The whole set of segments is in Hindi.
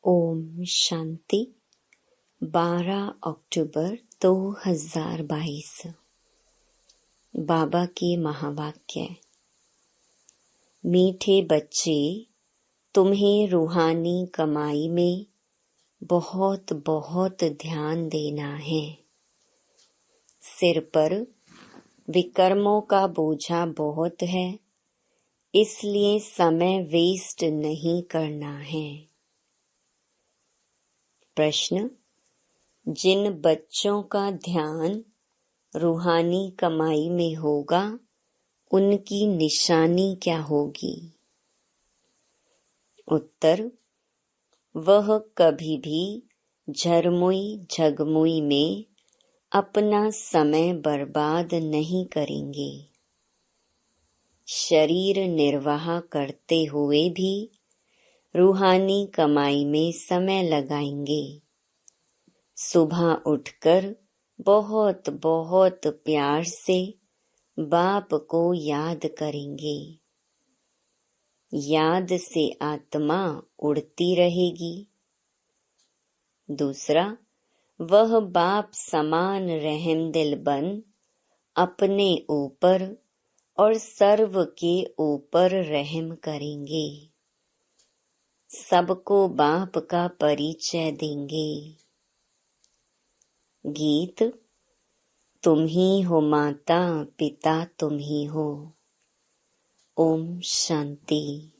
ओम शांति। 12 अक्टूबर 2022। बाबा के महावाक्य। मीठे बच्चे, तुम्हें रूहानी कमाई में बहुत बहुत ध्यान देना है। सिर पर विकर्मों का बोझा बहुत है, इसलिए समय वेस्ट नहीं करना है। प्रश्न: जिन बच्चों का ध्यान रूहानी कमाई में होगा, उनकी निशानी क्या होगी? उत्तर: वह कभी भी झरमुई झगमुई में अपना समय बर्बाद नहीं करेंगे। शरीर निर्वाह करते हुए भी रूहानी कमाई में समय लगाएंगे। सुबह उठकर बहुत बहुत प्यार से बाप को याद करेंगे। याद से आत्मा उड़ती रहेगी। दूसरा, वह बाप समान रहमदिल बन अपने ऊपर और सर्व के ऊपर रहम करेंगे। सबको बाप का परिचय देंगे। गीत: तुम ही हो माता पिता, तुम ही हो। ओम शांति।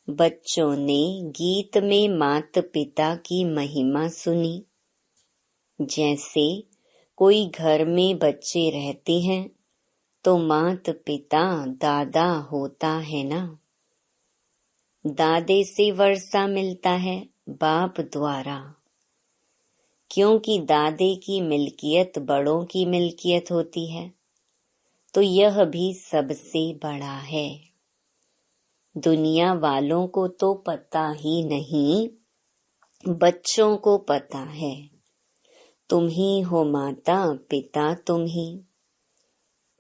बच्चों ने गीत में माता पिता की महिमा सुनी। जैसे कोई घर में बच्चे रहते हैं तो माता पिता दादा होता है ना। दादे से वर्षा मिलता है बाप द्वारा, क्योंकि दादे की मिल्कियत बड़ों की मिल्कियत होती है, तो यह भी सबसे बड़ा है। दुनिया वालों को तो पता ही नहीं, बच्चों को पता है। तुम ही हो माता पिता, तुम ही।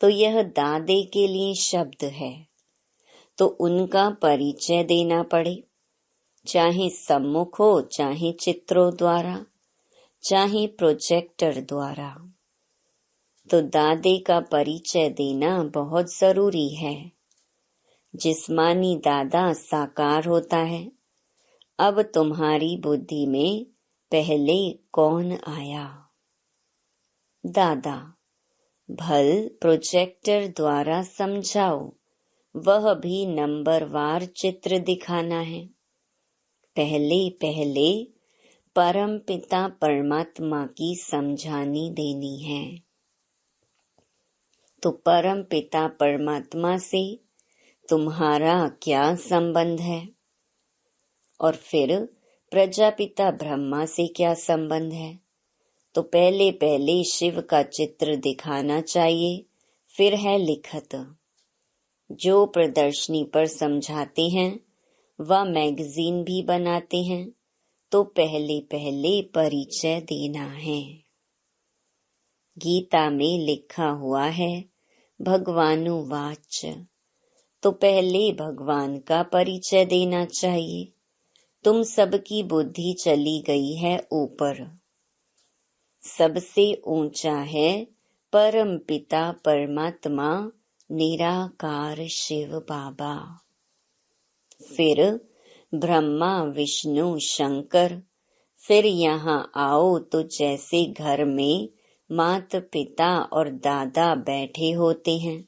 तो यह दादे के लिए शब्द है, तो उनका परिचय देना पड़े, चाहे सम्मुख हो, चाहे चित्रों द्वारा, चाहे प्रोजेक्टर द्वारा। तो दादे का परिचय देना बहुत जरूरी है। जिस्मानी दादा साकार होता है। अब तुम्हारी बुद्धि में पहले कौन आया? दादा। भल प्रोजेक्टर द्वारा समझाओ, वह भी नंबरवार चित्र दिखाना है। पहले पहले परम पिता परमात्मा की समझानी देनी है। तो परम पिता परमात्मा से तुम्हारा क्या संबंध है? और फिर प्रजापिता ब्रह्मा से क्या संबंध है? तो पहले पहले शिव का चित्र दिखाना चाहिए, फिर है लिखत। जो प्रदर्शनी पर समझाते हैं वह मैगजीन भी बनाते हैं, तो पहले पहले परिचय देना है। गीता में लिखा हुआ है भगवानुवाच, तो पहले भगवान का परिचय देना चाहिए। तुम सबकी बुद्धि चली गई है ऊपर। सबसे ऊंचा है परम पिता परमात्मा निराकार शिव बाबा। फिर ब्रह्मा विष्णु शंकर। फिर यहाँ आओ तो जैसे घर में माता पिता और दादा बैठे होते हैं,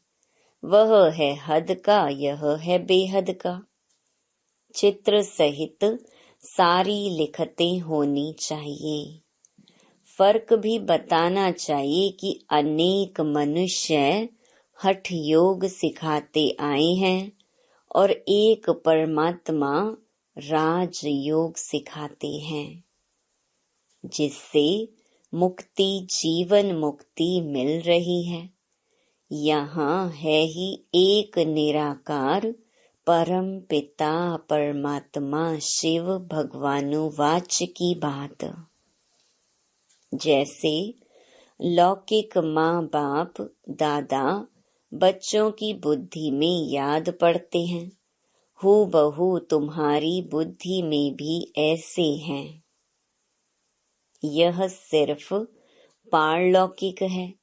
वह है हद का, यह है बेहद का। चित्र सहित सारी लिखतें होनी चाहिए। फर्क भी बताना चाहिए कि अनेक मनुष्य हठ योग सिखाते आए हैं और एक परमात्मा राज योग सिखाते हैं, जिससे मुक्ति जीवन मुक्ति मिल रही है। यहाँ है ही एक निराकार परम पिता परमात्मा शिव भगवानुवाच की बात। जैसे लौकिक माँ बाप दादा बच्चों की बुद्धि में याद पड़ते हैं हूबहू तुम्हारी बुद्धि में भी ऐसे हैं। यह सिर्फ पारलौकिक है,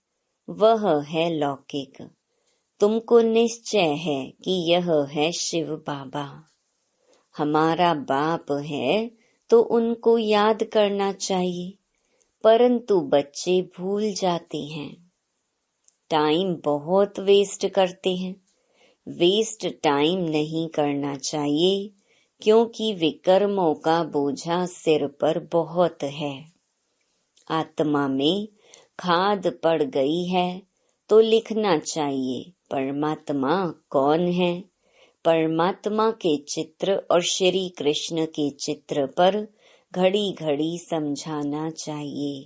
वह है लौकिक। तुमको निश्चय है कि यह है शिव बाबा। हमारा बाप है तो उनको याद करना चाहिए, परंतु बच्चे भूल जाते हैं, टाइम बहुत वेस्ट करते हैं। वेस्ट टाइम नहीं करना चाहिए, क्योंकि विकर्मों का बोझा सिर पर बहुत है। आत्मा में खाद पड़ गई है तो लिखना चाहिए परमात्मा कौन है। परमात्मा के चित्र और श्री कृष्ण के चित्र पर घड़ी घड़ी समझाना चाहिए।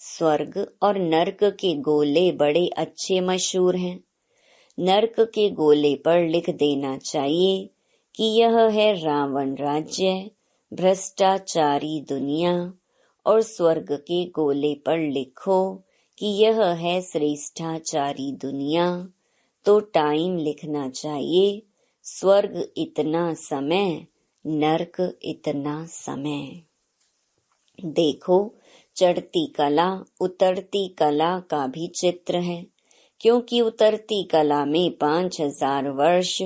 स्वर्ग और नर्क के गोले बड़े अच्छे मशहूर हैं। नर्क के गोले पर लिख देना चाहिए कि यह है रावण राज्य, भ्रष्टाचारी दुनिया, और स्वर्ग के गोले पर लिखो कि यह है श्रेष्ठाचारी दुनिया। तो टाइम लिखना चाहिए, स्वर्ग इतना समय, नर्क इतना समय। देखो, चढ़ती कला उतरती कला का भी चित्र है, क्योंकि उतरती कला में 5000 वर्ष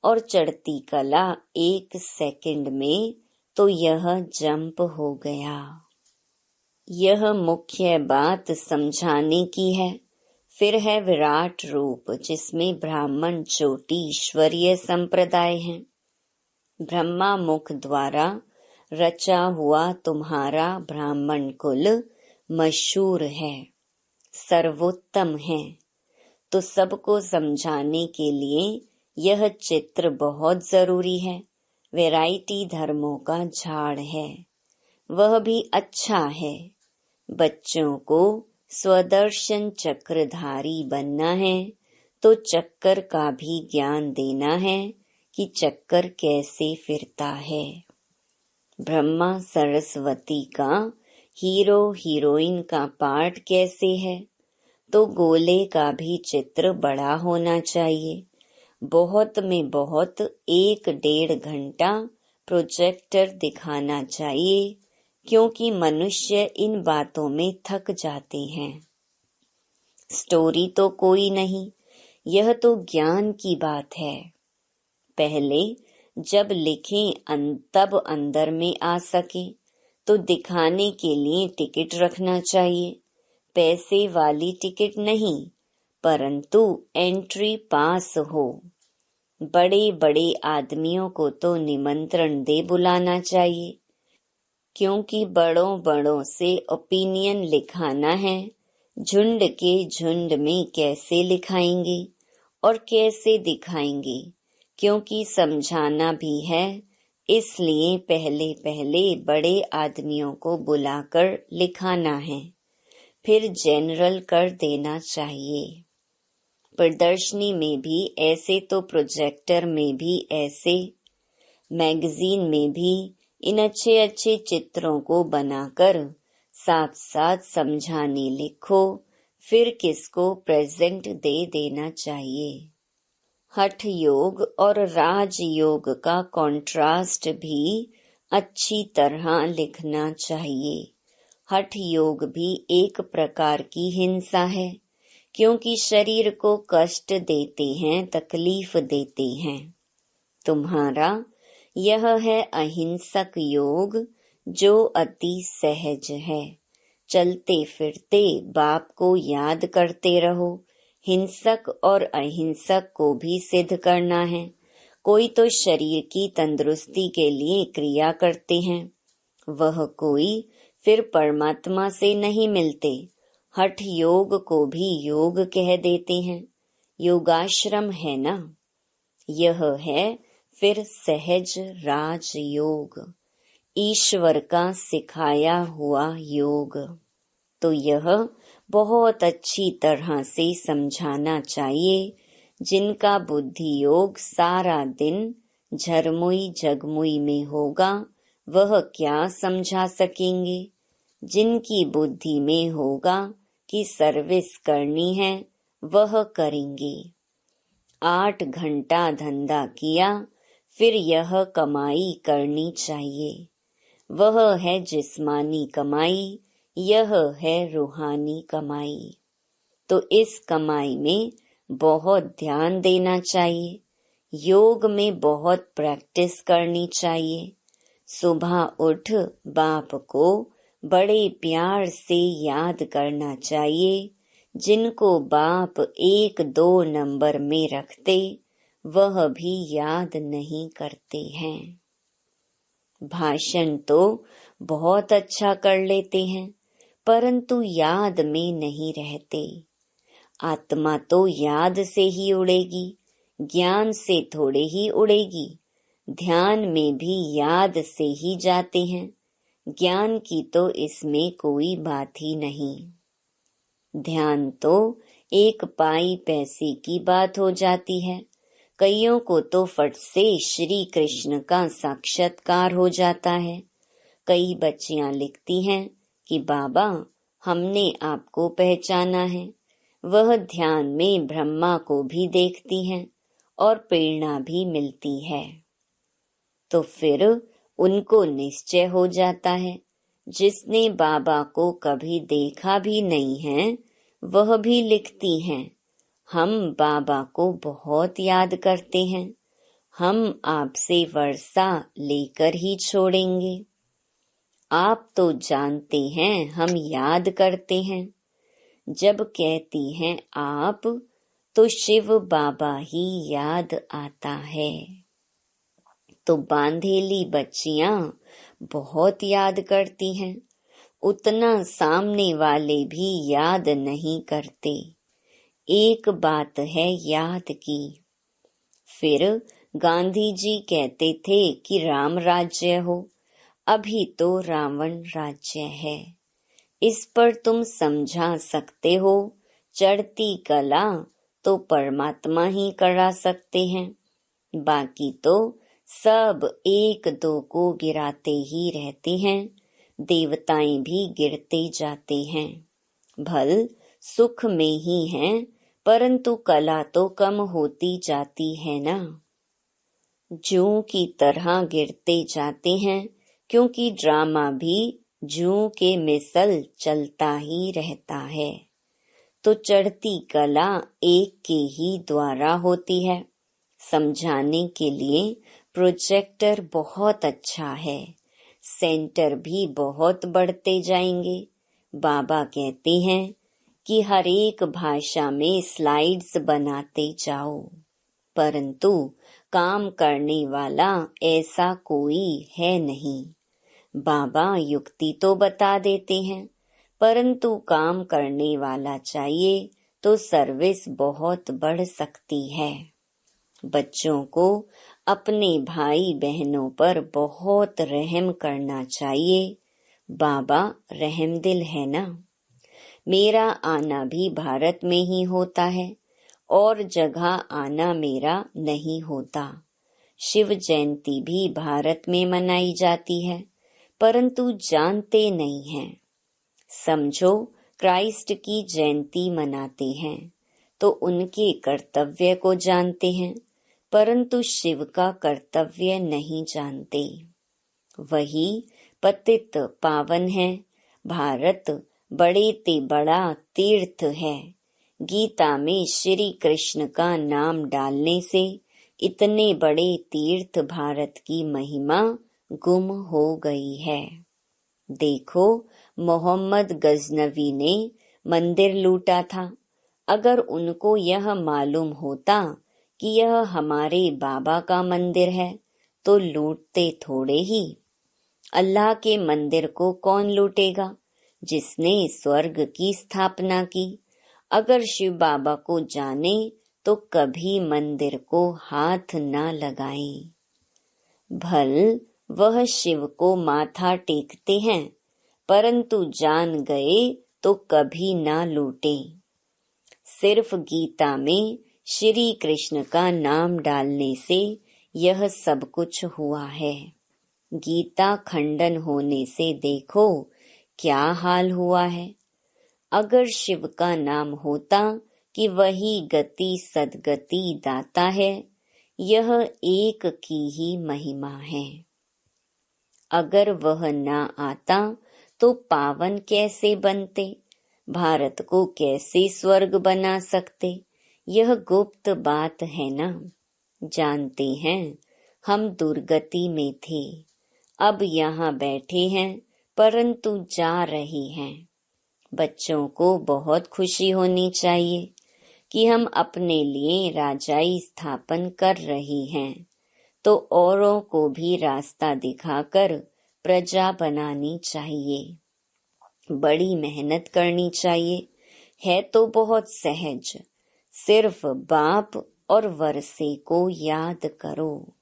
और चढ़ती कला 1 सेकंड में, तो यह जंप हो गया। यह मुख्य बात समझाने की है। फिर है विराट रूप, जिसमें ब्राह्मण चोटी ईश्वरीय संप्रदाय है। ब्रह्मा मुख द्वारा रचा हुआ तुम्हारा ब्राह्मण कुल मशहूर है, सर्वोत्तम है। तो सबको समझाने के लिए यह चित्र बहुत जरूरी है। वैरायटी धर्मों का झाड़ है, वह भी अच्छा है। बच्चों को स्वदर्शन चक्रधारी बनना है, तो चक्कर का भी ज्ञान देना है कि चक्कर कैसे फिरता है। ब्रह्मा सरस्वती का हीरो हीरोइन का पार्ट कैसे है, तो गोले का भी चित्र बड़ा होना चाहिए। बहुत में बहुत 1-1.5 घंटा प्रोजेक्टर दिखाना चाहिए, क्योंकि मनुष्य इन बातों में थक जाते हैं। स्टोरी तो कोई नहीं, यह तो ज्ञान की बात है। पहले जब लिखें तब अंदर में आ सके, तो दिखाने के लिए टिकट रखना चाहिए। पैसे वाली टिकट नहीं, परंतु एंट्री पास हो। बड़े बड़े आदमियों को तो निमंत्रण दे बुलाना चाहिए, क्योंकि बड़ों बड़ों से ओपिनियन लिखाना है। झुंड के झुंड में कैसे लिखाएंगे और कैसे दिखाएंगे, क्योंकि समझाना भी है। इसलिए पहले पहले बड़े आदमियों को बुलाकर लिखाना है, फिर जनरल कर देना चाहिए। प्रदर्शनी में भी ऐसे, तो प्रोजेक्टर में भी ऐसे, मैगजीन में भी इन अच्छे अच्छे चित्रों को बनाकर साथ साथ समझाने लिखो, फिर किसको प्रेजेंट दे देना चाहिए। हठ योग और राज योग का कॉन्ट्रास्ट भी अच्छी तरह लिखना चाहिए। हठ योग भी एक प्रकार की हिंसा है, क्योंकि शरीर को कष्ट देते हैं, तकलीफ देते हैं। तुम्हारा यह है अहिंसक योग, जो अति सहज है। चलते फिरते बाप को याद करते रहो। हिंसक और अहिंसक को भी सिद्ध करना है। कोई तो शरीर की तंदुरुस्ती के लिए क्रिया करते हैं, वह कोई फिर परमात्मा से नहीं मिलते। हठ योग को भी योग कह देते हैं, योगाश्रम है ना। यह है फिर सहज राज योग, ईश्वर का सिखाया हुआ योग। तो यह बहुत अच्छी तरह से समझाना चाहिए। जिनका बुद्धि योग सारा दिन झरमुई जगमुई में होगा, वह क्या समझा सकेंगे। जिनकी बुद्धि में होगा कि सर्विस करनी है, वह करेंगे। 8 घंटा धंधा किया, फिर यह कमाई करनी चाहिए। वह है जिस्मानी कमाई, यह है रूहानी कमाई। तो इस कमाई में बहुत ध्यान देना चाहिए, योग में बहुत प्रैक्टिस करनी चाहिए। सुबह उठ बाप को बड़े प्यार से याद करना चाहिए। जिनको बाप 1-2 नंबर में रखते, वह भी याद नहीं करते हैं। भाषण तो बहुत अच्छा कर लेते हैं, परंतु याद में नहीं रहते। आत्मा तो याद से ही उड़ेगी, ज्ञान से थोड़े ही उड़ेगी। ध्यान में भी याद से ही जाते हैं, ज्ञान की तो इसमें कोई बात ही नहीं। ध्यान तो 1 पाई पैसे की बात हो जाती है। कईयों को तो फट से श्री कृष्ण का साक्षात्कार हो जाता है। कई बच्चियां लिखती हैं कि बाबा हमने आपको पहचाना है। वह ध्यान में ब्रह्मा को भी देखती हैं और प्रेरणा भी मिलती है। तो फिर उनको निश्चय हो जाता है, जिसने बाबा को कभी देखा भी नहीं है, वह भी लिखती हैं, हम बाबा को बहुत याद करते हैं, हम आपसे वर्षा लेकर ही छोड़ेंगे। आप तो जानते हैं हम याद करते हैं। जब कहती हैं आप, तो शिव बाबा ही याद आता है। तो बांधेली बच्चियां बहुत याद करती हैं, उतना सामने वाले भी याद नहीं करते। एक बात है याद की। फिर गांधी जी कहते थे कि राम राज्य हो, अभी तो रावण राज्य है। इस पर तुम समझा सकते हो, चढ़ती कला तो परमात्मा ही करा सकते हैं, बाकी तो सब 1-2 को गिराते ही रहते हैं। देवताएं भी गिरते जाते हैं। भल सुख में ही हैं, परंतु कला तो कम होती जाती है ना। जूं की तरह गिरते जाते हैं, क्योंकि ड्रामा भी जूं के मिसल चलता ही रहता है। तो चढ़ती कला एक के ही द्वारा होती है। समझाने के लिए प्रोजेक्टर बहुत अच्छा है, सेंटर भी बहुत बढ़ते जाएंगे। बाबा कहते हैं कि हर एक भाषा में स्लाइड्स बनाते जाओ, परंतु काम करने वाला ऐसा कोई है नहीं। बाबा युक्ति तो बता देते हैं, परंतु काम करने वाला चाहिए तो सर्विस बहुत बढ़ सकती है। बच्चों को अपने भाई बहनों पर बहुत रहम करना चाहिए। बाबा रहमदिल है ना। मेरा आना भी भारत में ही होता है और जगह आना मेरा नहीं होता। शिव जयंती भी भारत में मनाई जाती है, परंतु जानते नहीं हैं। समझो क्राइस्ट की जयंती मनाते हैं तो उनके कर्तव्य को जानते हैं, परंतु शिव का कर्तव्य नहीं जानते। वही पतित पावन है। भारत बड़े ते बड़ा तीर्थ है। गीता में श्री कृष्ण का नाम डालने से इतने बड़े तीर्थ भारत की महिमा गुम हो गई है। देखो, मोहम्मद गजनवी ने मंदिर लूटा था। अगर उनको यह मालूम होता कि यह हमारे बाबा का मंदिर है, तो लूटते थोड़े ही। अल्लाह के मंदिर को कौन लूटेगा, जिसने स्वर्ग की स्थापना की। अगर शिव बाबा को जाने तो कभी मंदिर को हाथ ना लगाएं। भल वह शिव को माथा टेकते हैं, परंतु जान गए तो कभी ना लूटें। सिर्फ गीता में श्री कृष्ण का नाम डालने से यह सब कुछ हुआ है। गीता खंडन होने से देखो क्या हाल हुआ है। अगर शिव का नाम होता कि वही गति सदगति दाता है, यह एक की ही महिमा है। अगर वह न आता तो पावन कैसे बनते, भारत को कैसे स्वर्ग बना सकते। यह गुप्त बात है ना। जानते हैं हम दुर्गति में थे, अब यहाँ बैठे हैं, परंतु जा रहे हैं। बच्चों को बहुत खुशी होनी चाहिए कि हम अपने लिए राजाई स्थापन कर रहे हैं, तो औरों को भी रास्ता दिखाकर प्रजा बनानी चाहिए। बड़ी मेहनत करनी चाहिए, है तो बहुत सहज। सिर्फ बाप और वर्षे को याद करो,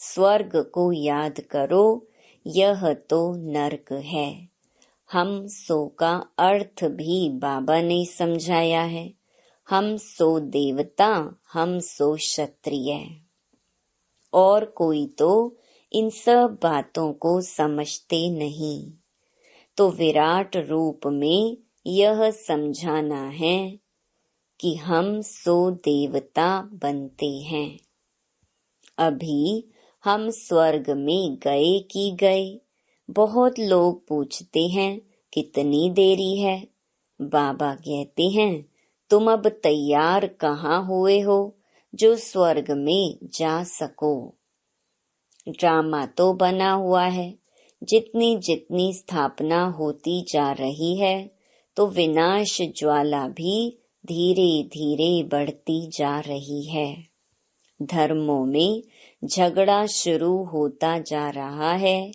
स्वर्ग को याद करो, यह तो नर्क है। हम सो का अर्थ भी बाबा ने समझाया है। हम सो देवता, हम सो क्षत्रिय। और कोई तो इन सब बातों को समझते नहीं। तो विराट रूप में यह समझाना है कि हम सो देवता बनते हैं। अभी हम स्वर्ग में गए कि गए। बहुत लोग पूछते हैं कितनी देरी है। बाबा कहते हैं तुम अब तैयार कहाँ हुए हो जो स्वर्ग में जा सको। ड्रामा तो बना हुआ है, जितनी जितनी स्थापना होती जा रही है तो विनाश ज्वाला भी धीरे धीरे बढ़ती जा रही है। धर्मों में झगड़ा शुरू होता जा रहा है।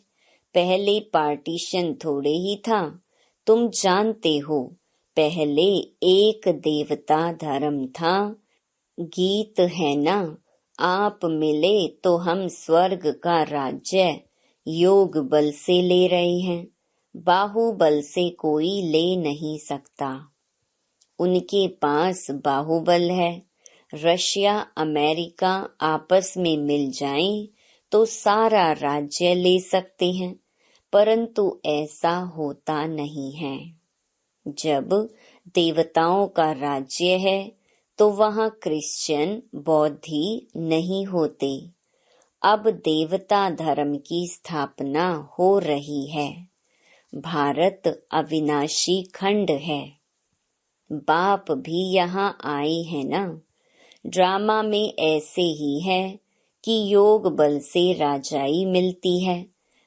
पहले पार्टीशन थोड़े ही था, तुम जानते हो। पहले एक देवता धर्म था। गीत है ना, आप मिले तो हम स्वर्ग का राज्य योग बल से ले रहे हैं, बाहुबल से कोई ले नहीं सकता। उनके पास बाहुबल है। रशिया अमेरिका आपस में मिल जाएं तो सारा राज्य ले सकते हैं, परंतु ऐसा होता नहीं है। जब देवताओं का राज्य है तो वहाँ क्रिश्चियन बौद्धि नहीं होते। अब देवता धर्म की स्थापना हो रही है। भारत अविनाशी खंड है। बाप भी यहाँ आए हैं ना। ड्रामा में ऐसे ही है कि योग बल से राजाई मिलती है।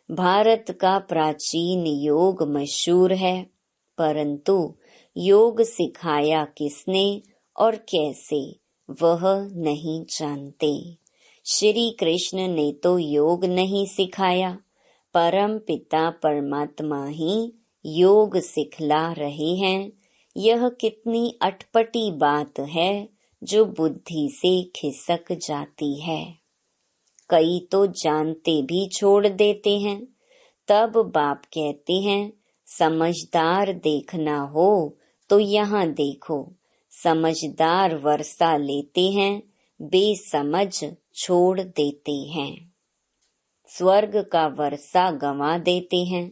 भारत का प्राचीन योग मशहूर है, परंतु योग सिखाया किसने और कैसे वह नहीं जानते। श्री कृष्ण ने तो योग नहीं सिखाया, परम पिता परमात्मा ही योग सिखला रहे हैं। यह कितनी अटपटी बात है जो बुद्धि से खिसक जाती है। कई तो जानते भी छोड़ देते हैं। तब बाप कहते हैं समझदार देखना हो तो यहाँ देखो। समझदार वर्षा लेते हैं, बेसमझ छोड़ देते हैं। स्वर्ग का वर्षा गंवा देते हैं।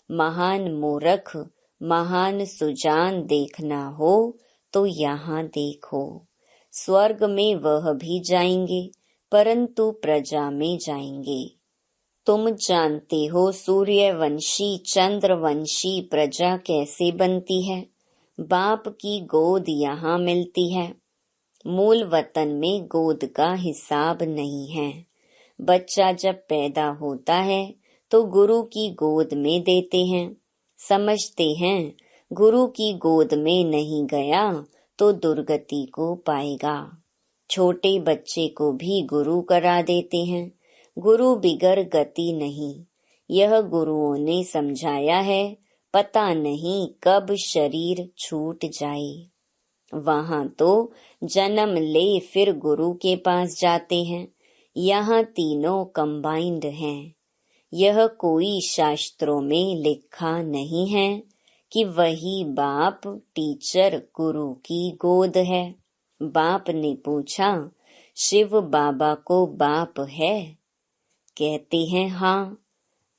महान मूर्ख महान सुजान देखना हो तो यहाँ देखो। स्वर्ग में वह भी जाएंगे, परंतु प्रजा में जाएंगे। तुम जानते हो सूर्यवंशी चंद्रवंशी प्रजा कैसे बनती है। बाप की गोद यहाँ मिलती है। मूल वतन में गोद का हिसाब नहीं है। बच्चा जब पैदा होता है तो गुरु की गोद में देते हैं। समझते हैं गुरु की गोद में नहीं गया तो दुर्गति को पाएगा। छोटे बच्चे को भी गुरु करा देते हैं। गुरु बिगर गति नहीं, यह गुरुओं ने समझाया है। पता नहीं कब शरीर छूट जाए। वहाँ तो जन्म ले फिर गुरु के पास जाते हैं। यहाँ तीनों कंबाइंड हैं। यह कोई शास्त्रों में लिखा नहीं है कि वही बाप टीचर गुरु की गोद है। बाप ने पूछा शिव बाबा को बाप है? कहते हैं हाँ।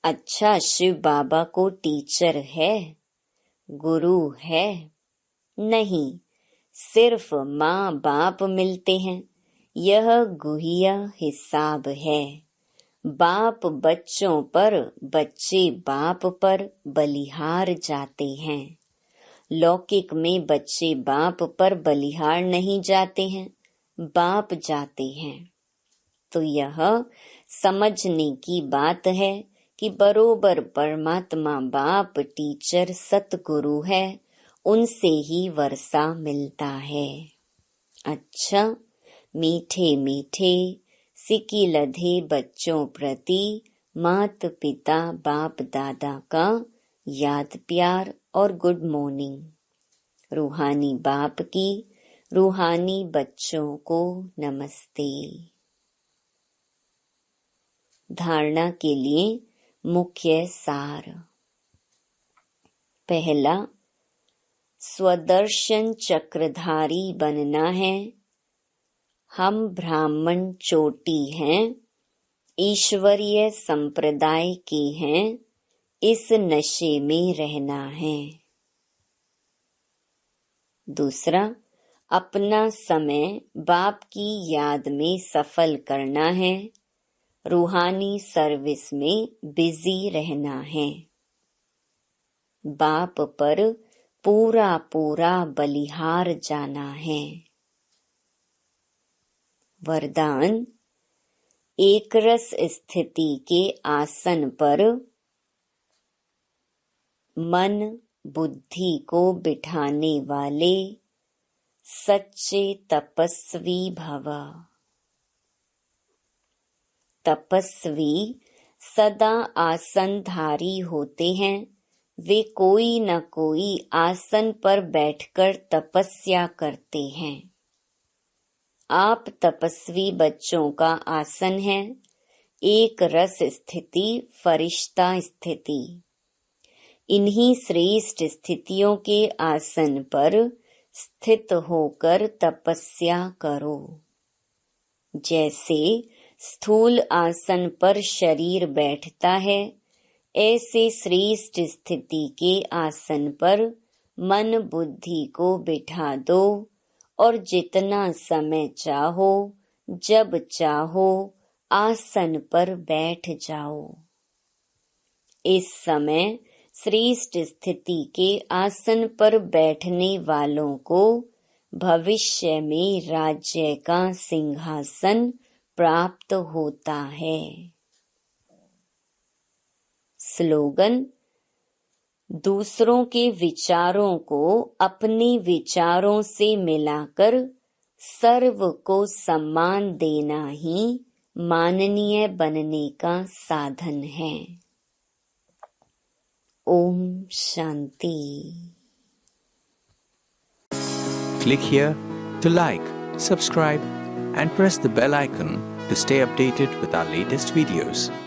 अच्छा, शिव बाबा को टीचर है, गुरु है? नहीं, सिर्फ माँ बाप मिलते हैं। यह गुह्य हिसाब है। बाप बच्चों पर, बच्चे बाप पर बलिहार जाते हैं। लौकिक में बच्चे बाप पर बलिहार नहीं जाते हैं, बाप जाते हैं। तो यह समझने की बात है कि बरोबर परमात्मा बाप टीचर सतगुरु है, उनसे ही वर्षा मिलता है। अच्छा, मीठे मीठे सिकी लधे बच्चों प्रति मात पिता बाप दादा का याद प्यार और गुड मॉर्निंग। रूहानी बाप की रूहानी बच्चों को नमस्ते। धारणा के लिए मुख्य सार। पहला, स्वदर्शन चक्रधारी बनना है। हम ब्राह्मण चोटी हैं, ईश्वरीय संप्रदाय के हैं, इस नशे में रहना है। दूसरा, अपना समय बाप की याद में सफल करना है, रूहानी सर्विस में बिजी रहना है। बाप पर पूरा पूरा बलिहार जाना है। वरदान, एक रस स्थिति के आसन पर मन बुद्धि को बिठाने वाले सच्चे तपस्वी भव। तपस्वी सदा आसनधारी होते हैं, वे कोई न कोई आसन पर बैठकर तपस्या करते हैं। आप तपस्वी बच्चों का आसन है, एक रस स्थिति, फरिश्ता स्थिति। इन्हीं श्रेष्ठ स्थितियों के आसन पर स्थित होकर तपस्या करो। जैसे स्थूल आसन पर शरीर बैठता है, ऐसे श्रेष्ठ स्थिति के आसन पर मन बुद्धि को बिठा दो और जितना समय चाहो, जब चाहो, आसन पर बैठ जाओ। इस समय श्रेष्ठ स्थिति के आसन पर बैठने वालों को भविष्य में राज्य का सिंहासन प्राप्त होता है। स्लोगन, दूसरों के विचारों को अपने विचारों से मिलाकर सर्व को सम्मान देना ही माननीय बनने का साधन है। Om Shanti. Click here to like, subscribe and press the bell icon to stay updated with our latest videos.